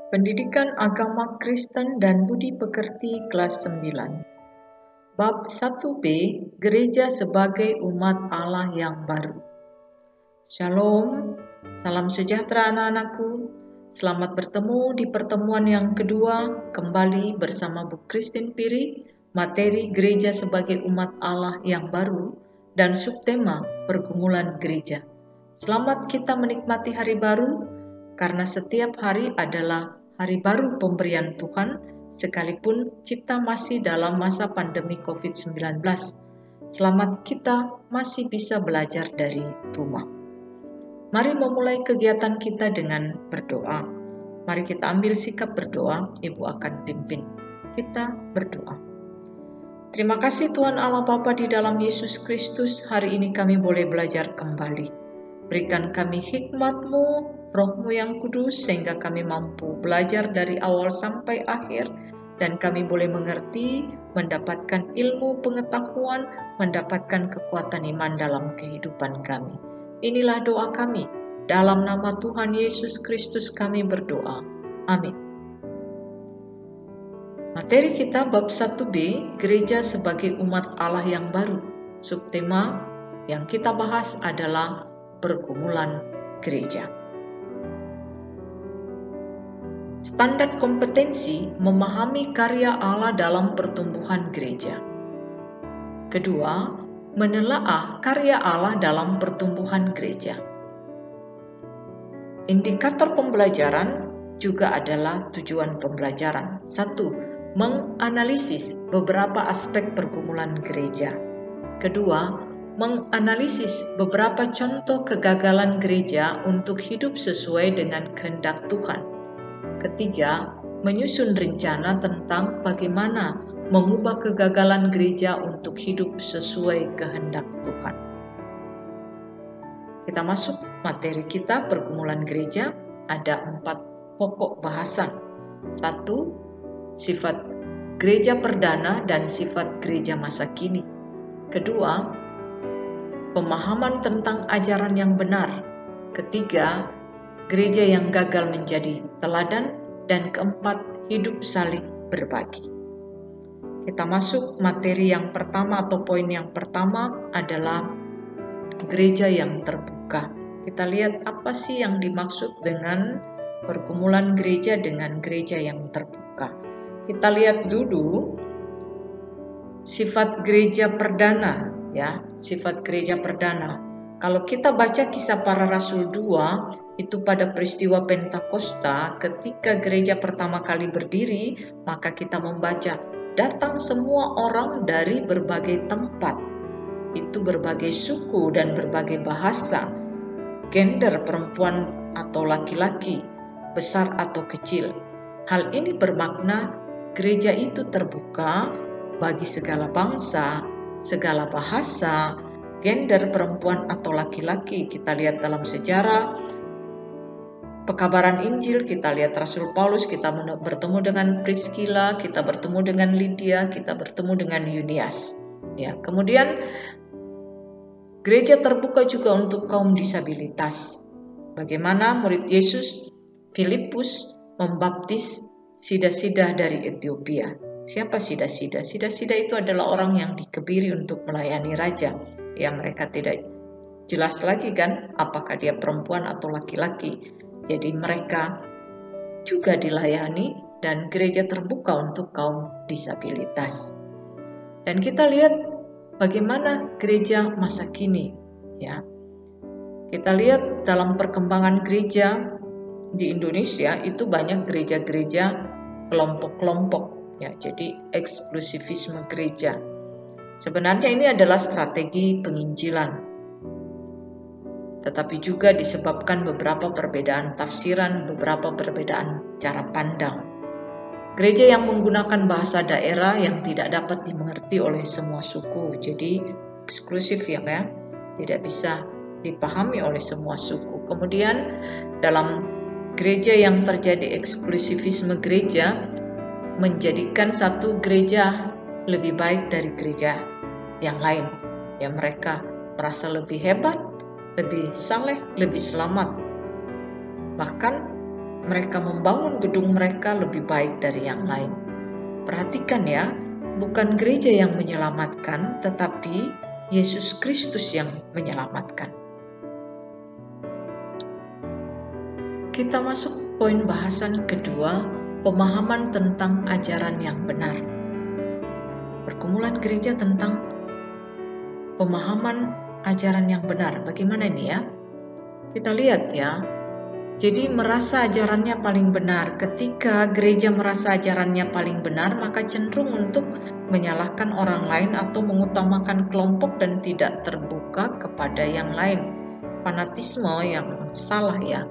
Pendidikan Agama Kristen dan Budi Pekerti kelas 9. Bab 1b, Gereja sebagai umat Allah yang baru. Shalom, salam sejahtera anak-anakku. Selamat bertemu di pertemuan yang kedua kembali bersama Bu Christine Piri, materi Gereja sebagai umat Allah yang baru dan subtema pergumulan gereja. Selamat kita menikmati hari baru, karena setiap hari adalah hari baru pemberian Tuhan, sekalipun kita masih dalam masa pandemi COVID-19. Selamat kita masih bisa belajar dari rumah. Mari memulai kegiatan kita dengan berdoa. Mari kita ambil sikap berdoa, Ibu akan pimpin. Kita berdoa. Terima kasih Tuhan Allah Bapa di dalam Yesus Kristus, hari ini kami boleh belajar kembali. Berikan kami hikmat-Mu, Roh-Mu yang kudus, sehingga kami mampu belajar dari awal sampai akhir, dan kami boleh mengerti, mendapatkan ilmu pengetahuan, mendapatkan kekuatan iman dalam kehidupan kami. Inilah doa kami, dalam nama Tuhan Yesus Kristus kami berdoa. Amin. Materi kita bab 1b, Gereja sebagai umat Allah yang baru. Subtema yang kita bahas adalah pergumulan gereja. Standar kompetensi memahami karya Allah dalam pertumbuhan gereja. Kedua, menelaah karya Allah dalam pertumbuhan gereja. Indikator pembelajaran juga adalah tujuan pembelajaran. 1. Menganalisis beberapa aspek pergumulan gereja. Kedua, menganalisis beberapa contoh kegagalan gereja untuk hidup sesuai dengan kehendak Tuhan. Ketiga, menyusun rencana tentang bagaimana mengubah kegagalan gereja untuk hidup sesuai kehendak Tuhan. Kita masuk materi kita, pergumulan gereja. Ada 4 pokok bahasan. 1. Sifat gereja perdana dan sifat gereja masa kini. Kedua, pemahaman tentang ajaran yang benar. Ketiga, gereja yang gagal menjadi teladan. Dan keempat, hidup saling berbagi. Kita masuk materi yang pertama atau poin yang pertama adalah gereja yang terbuka. Kita lihat apa sih yang dimaksud dengan pergumulan gereja dengan gereja yang terbuka. Kita lihat dulu sifat gereja perdana, ya, sifat gereja perdana. Kalau kita baca Kisah Para Rasul 2, itu pada peristiwa Pentakosta, ketika gereja pertama kali berdiri, maka kita membaca, datang semua orang dari berbagai tempat. Itu berbagai suku dan berbagai bahasa, gender perempuan atau laki-laki, besar atau kecil. Hal ini bermakna gereja itu terbuka bagi segala bangsa, segala bahasa, gender perempuan atau laki-laki. Kita lihat dalam sejarah pekabaran Injil, kita lihat Rasul Paulus, kita bertemu dengan Priscilla, kita bertemu dengan Lydia, kita bertemu dengan Eunias. Ya, kemudian gereja terbuka juga untuk kaum disabilitas. Bagaimana murid Yesus Filipus membaptis Sida-sida dari Ethiopia. Siapa Sida-sida? Sida-sida itu adalah orang yang dikebiri untuk melayani raja. Ya, mereka tidak jelas lagi kan apakah dia perempuan atau laki-laki. Jadi mereka juga dilayani dan gereja terbuka untuk kaum disabilitas. Dan kita lihat bagaimana gereja masa kini, ya. Kita lihat dalam perkembangan gereja di Indonesia itu banyak gereja-gereja kelompok-kelompok, ya. Jadi eksklusivisme gereja. Sebenarnya ini adalah strategi penginjilan, tetapi juga disebabkan beberapa perbedaan tafsiran, beberapa perbedaan cara pandang. Gereja yang menggunakan bahasa daerah yang tidak dapat dimengerti oleh semua suku, jadi eksklusif ya, tidak bisa dipahami oleh semua suku. Kemudian dalam gereja yang terjadi eksklusivisme gereja, menjadikan satu gereja lebih baik dari gereja yang lain. Ya, mereka merasa lebih hebat, lebih saleh, lebih selamat. Bahkan mereka membangun gedung mereka lebih baik dari yang lain. Perhatikan ya, bukan gereja yang menyelamatkan, tetapi Yesus Kristus yang menyelamatkan. Kita masuk poin bahasan kedua, pemahaman tentang ajaran yang benar. Pergumulan gereja tentang pemahaman ajaran yang benar. Bagaimana ini ya? Kita lihat ya. Jadi merasa ajarannya paling benar. Ketika gereja merasa ajarannya paling benar, maka cenderung untuk menyalahkan orang lain atau mengutamakan kelompok dan tidak terbuka kepada yang lain. Fanatisme yang salah ya.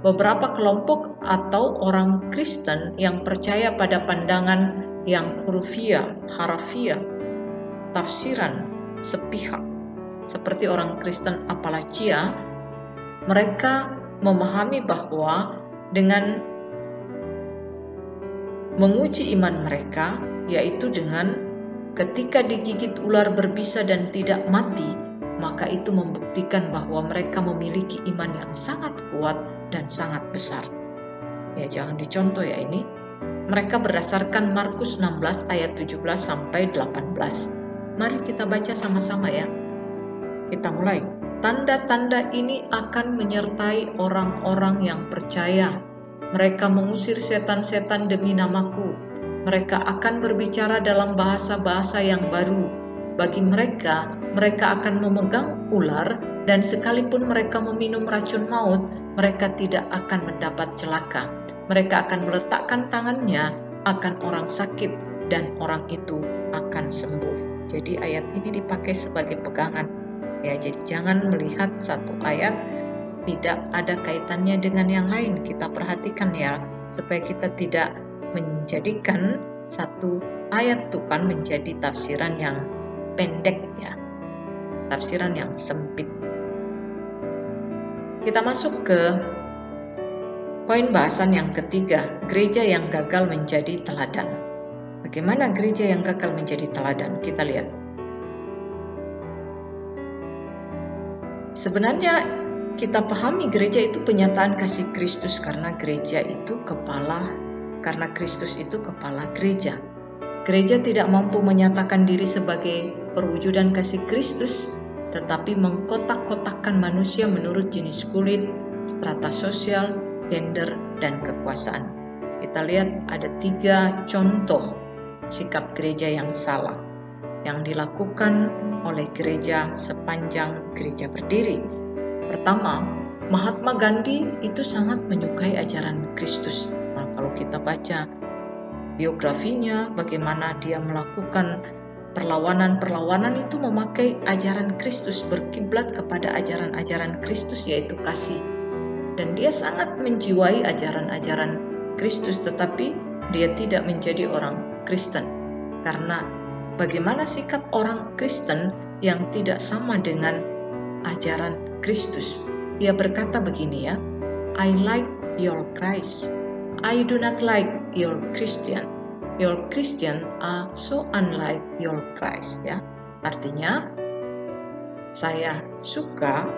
Beberapa kelompok atau orang Kristen yang percaya pada pandangan yang harafiah, tafsiran sepihak, seperti orang Kristen Appalachia, mereka memahami bahwa dengan menguji iman mereka, yaitu dengan ketika digigit ular berbisa dan tidak mati, maka itu membuktikan bahwa mereka memiliki iman yang sangat kuat dan sangat besar. Ya, jangan dicontoh ya ini. Mereka berdasarkan Markus 16 ayat 17 sampai 18. Mari kita baca sama-sama ya. Kita mulai. Tanda-tanda ini akan menyertai orang-orang yang percaya. Mereka mengusir setan-setan demi namaku. Mereka akan berbicara dalam bahasa-bahasa yang baru. Bagi mereka, mereka akan memegang ular, dan sekalipun mereka meminum racun maut, mereka tidak akan mendapat celaka. Mereka akan meletakkan tangannya akan orang sakit, dan orang itu akan sembuh. Jadi ayat ini dipakai sebagai pegangan. Ya, jadi jangan melihat satu ayat tidak ada kaitannya dengan yang lain. Kita perhatikan ya, supaya kita tidak menjadikan satu ayat Tuhan menjadi tafsiran yang pendek ya, tafsiran yang sempit. Kita masuk ke poin bahasan yang ketiga, gereja yang gagal menjadi teladan. Bagaimana gereja yang gagal menjadi teladan? Kita lihat. Sebenarnya kita pahami gereja itu penyataan kasih Kristus karena Kristus itu kepala gereja. Gereja tidak mampu menyatakan diri sebagai perwujudan kasih Kristus, tetapi mengkotak-kotakkan manusia menurut jenis kulit, strata sosial, gender, dan kekuasaan. Kita lihat ada 3 contoh sikap gereja yang salah yang dilakukan oleh gereja sepanjang gereja berdiri. Pertama, Mahatma Gandhi itu sangat menyukai ajaran Kristus. Nah, kalau kita baca biografinya, bagaimana dia melakukan perlawanan itu memakai ajaran Kristus, berkiblat kepada ajaran-ajaran Kristus, yaitu kasih. Dan dia sangat menjiwai ajaran-ajaran Kristus, tetapi dia tidak menjadi orang Kristen. Karena bagaimana sikap orang Kristen yang tidak sama dengan ajaran Kristus? Dia berkata begini ya, I like your Christ, I do not like your Christian. Your Christian are so unlike your Christ. Ya, artinya saya suka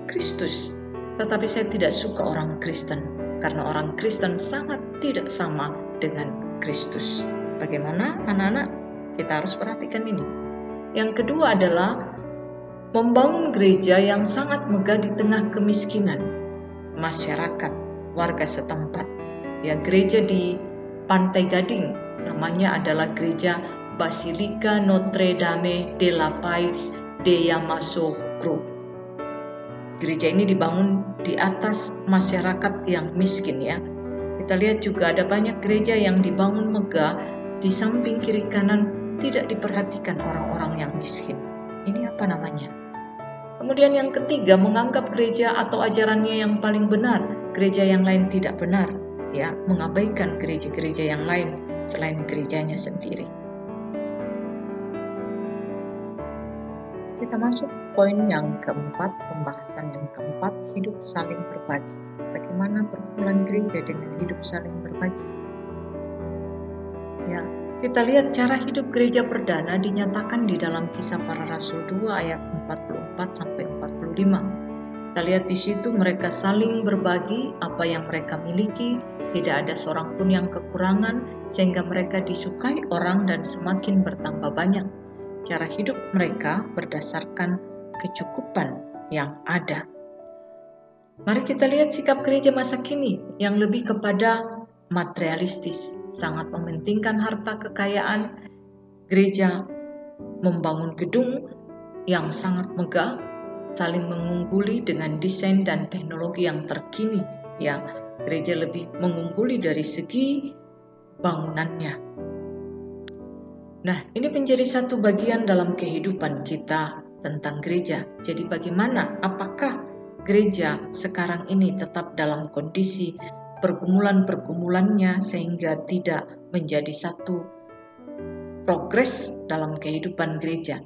Kristus, tetapi saya tidak suka orang Kristen, karena orang Kristen sangat tidak sama dengan Kristus. Bagaimana anak-anak? Kita harus perhatikan ini. Yang kedua adalah membangun gereja yang sangat megah di tengah kemiskinan masyarakat, warga setempat. Ya, gereja di Pantai Gading, namanya adalah gereja Basilica Notre Dame de la Paz de Yamoussoukro. Gereja ini dibangun di atas masyarakat yang miskin ya. Kita lihat juga ada banyak gereja yang dibangun megah, di samping kiri kanan tidak diperhatikan orang-orang yang miskin. Ini apa namanya? Kemudian yang ketiga, menganggap gereja atau ajarannya yang paling benar, gereja yang lain tidak benar, ya, mengabaikan gereja-gereja yang lain selain gerejanya sendiri. Kita masuk poin yang keempat, pembahasan yang keempat, hidup saling berbagi. Bagaimana perkumpulan gereja dengan hidup saling berbagi? Ya, kita lihat cara hidup gereja perdana dinyatakan di dalam Kisah Para Rasul 2 ayat 44 sampai 45. Kita lihat di situ mereka saling berbagi apa yang mereka miliki, tidak ada seorang pun yang kekurangan, sehingga mereka disukai orang dan semakin bertambah banyak. Cara hidup mereka berdasarkan kecukupan yang ada. Mari kita lihat sikap gereja masa kini yang lebih kepada materialistis, sangat mementingkan harta kekayaan. Gereja membangun gedung yang sangat megah, saling mengungguli dengan desain dan teknologi yang terkini. Ya, gereja lebih mengungguli dari segi bangunannya. Nah, ini menjadi satu bagian dalam kehidupan kita tentang gereja. Jadi bagaimana? Apakah gereja sekarang ini tetap dalam kondisi pergumulan-pergumulannya sehingga tidak menjadi satu progres dalam kehidupan gereja?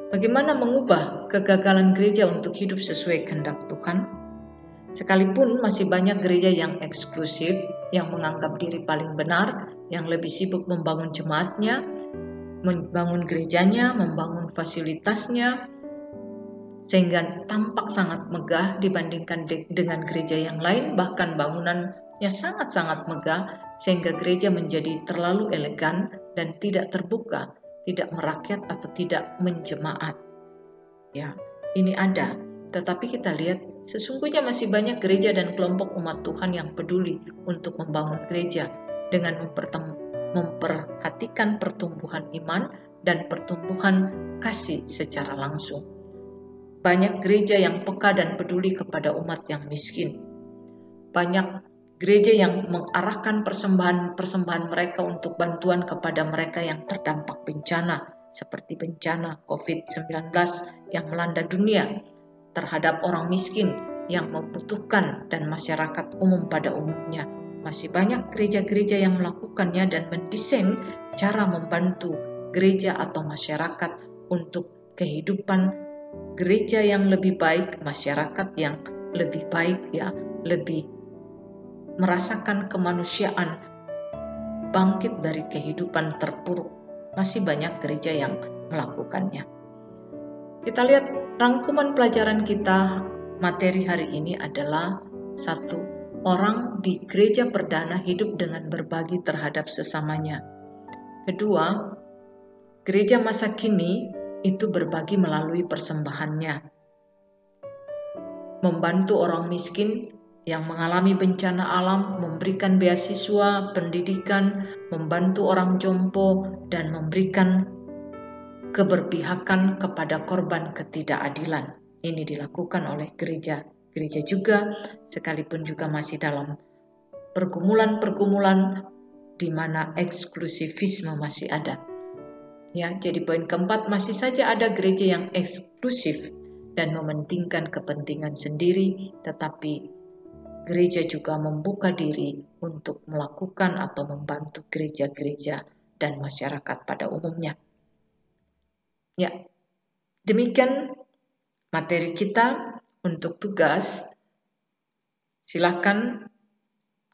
Bagaimana mengubah kegagalan gereja untuk hidup sesuai kehendak Tuhan? Sekalipun masih banyak gereja yang eksklusif, yang menganggap diri paling benar, yang lebih sibuk membangun jemaatnya, membangun gerejanya, membangun fasilitasnya, sehingga tampak sangat megah dibandingkan dengan gereja yang lain, bahkan bangunannya sangat-sangat megah, sehingga gereja menjadi terlalu elegan dan tidak terbuka, tidak merakyat atau tidak menjemaat. Ya, ini ada. Tetapi kita lihat sesungguhnya masih banyak gereja dan kelompok umat Tuhan yang peduli untuk membangun gereja dengan memperhatikan pertumbuhan iman dan pertumbuhan kasih secara langsung. Banyak gereja yang peka dan peduli kepada umat yang miskin. Banyak gereja yang mengarahkan persembahan mereka untuk bantuan kepada mereka yang terdampak bencana, seperti bencana COVID-19 yang melanda dunia, terhadap orang miskin yang membutuhkan dan masyarakat umum pada umumnya. Masih banyak gereja-gereja yang melakukannya dan mendesain cara membantu gereja atau masyarakat untuk kehidupan gereja yang lebih baik, masyarakat yang lebih baik, ya, lebih merasakan kemanusiaan, bangkit dari kehidupan terpuruk. Masih banyak gereja yang melakukannya. Kita lihat rangkuman pelajaran kita materi hari ini adalah satu, orang di gereja perdana hidup dengan berbagi terhadap sesamanya. Kedua, gereja masa kini itu berbagi melalui persembahannya. Membantu orang miskin yang mengalami bencana alam, memberikan beasiswa, pendidikan, membantu orang jompo, dan memberikan keberpihakan kepada korban ketidakadilan. Ini dilakukan oleh gereja. Gereja juga, sekalipun juga masih dalam pergumulan-pergumulan di mana eksklusivisme masih ada. Ya, jadi poin keempat, masih saja ada gereja yang eksklusif dan mementingkan kepentingan sendiri, tetapi gereja juga membuka diri untuk melakukan atau membantu gereja-gereja dan masyarakat pada umumnya. Ya, demikian materi kita untuk tugas. Silakan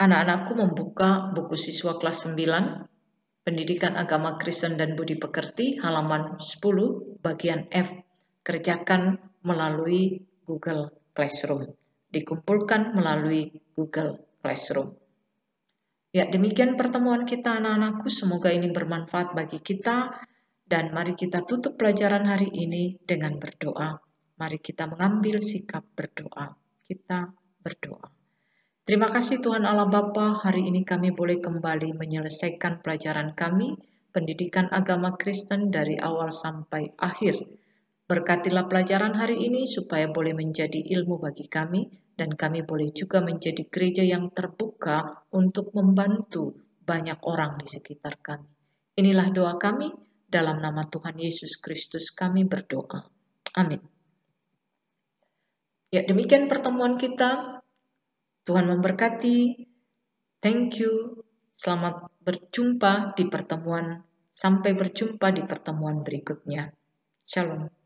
anak-anakku membuka buku siswa kelas 9, Pendidikan Agama Kristen dan Budi Pekerti, halaman 10, bagian F. Kerjakan melalui Google Classroom. Dikumpulkan melalui Google Classroom. Ya, demikian pertemuan kita anak-anakku. Semoga ini bermanfaat bagi kita. Dan mari kita tutup pelajaran hari ini dengan berdoa. Mari kita mengambil sikap berdoa. Kita berdoa. Terima kasih Tuhan Allah Bapa, hari ini kami boleh kembali menyelesaikan pelajaran kami, pendidikan agama Kristen dari awal sampai akhir. Berkatilah pelajaran hari ini supaya boleh menjadi ilmu bagi kami, dan kami boleh juga menjadi gereja yang terbuka untuk membantu banyak orang di sekitar kami. Inilah doa kami, dalam nama Tuhan Yesus Kristus kami berdoa. Amin. Ya, demikian pertemuan kita. Tuhan memberkati. Thank you. Selamat berjumpa di pertemuan. Sampai berjumpa di pertemuan berikutnya. Shalom.